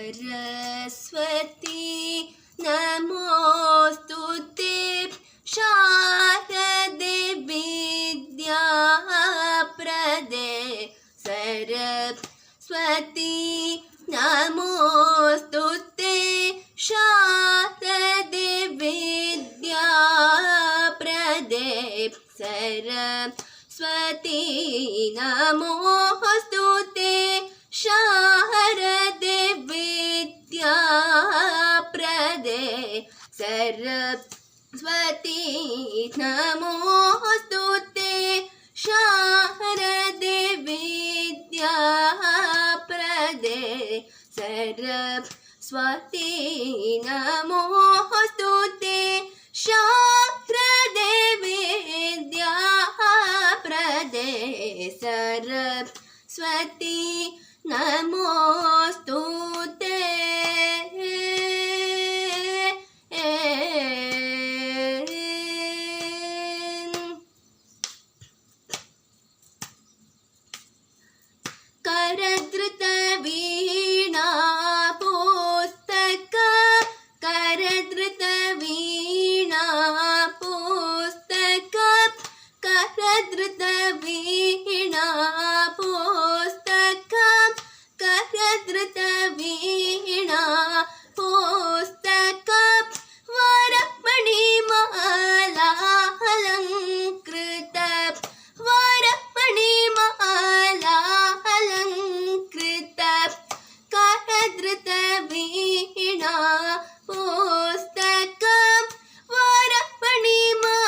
सरस्वती नमोस्तुते शारदे विद्याप्रदे सरस्वती नमोस्तुते शारदे विद्याप्रदे सरस्वती नमोस्तुते शारदे विद्याप्रदे सरस्वती नमोस्तुते शारदे विद्याप्रदे सरस्वती नमोस्तुते शारदे विद्याप्रदे सरस्वती नमोस्तुते करधृत वीणा पुस्तक करधृत वीणा पुस्तक करधृत वीणा पुस्तक करधृत वीणा पुस्तक वरमणिमाला अलङ्कृत वरमणिमाला अलङ्कृत करधृत वीणा पुस्तक वरमणिमाला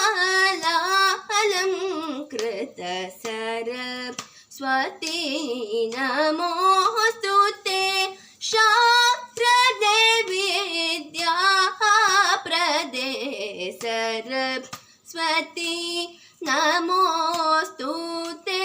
अलङ्कृत सरस्वती नमोस्तुते शारदे विद्याप्रदे सरस्वती नमोस्तुते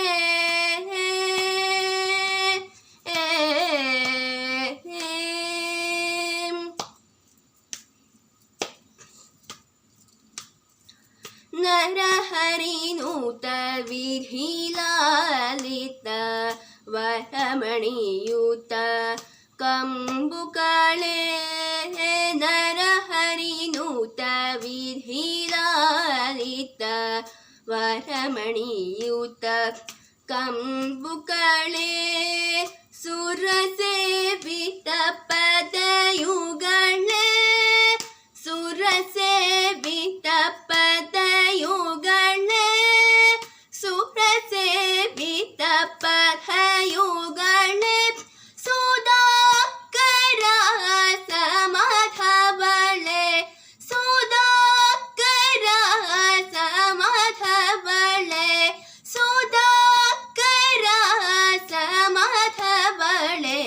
नरहरिनुत विधिलालित वरमणियुत कंबुकळे नरहरिनुत विधिलालित वरमणियुत कंबुकळे सुरसेवित पदयुगळे सुरसेवित पदयुगळे सुरसेवित पदयुगळे सुधाकर समाधवळे सुधाकर समाधवळे सुधाकर समाधवळे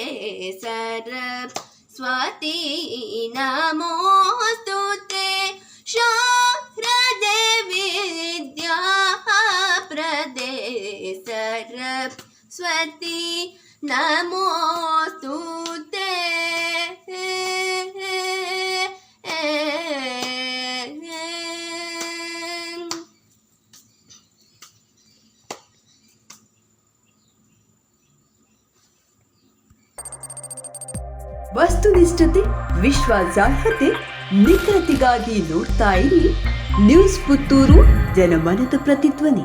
सरस्वती नमोस्तुते शारदे विद्याप्रदे सरस्वती नमोस्तुते ವಸ್ತುನಿಷ್ಠತೆ, ವಿಶ್ವಾಸಾರ್ಹತೆ, ನಿಖರತೆಗಾಗಿ ನೋಡ್ತಾ ಇರಿ ನ್ಯೂಸ್ ಪುತ್ತೂರು, ಜನಮನದ ಪ್ರತಿಧ್ವನಿ.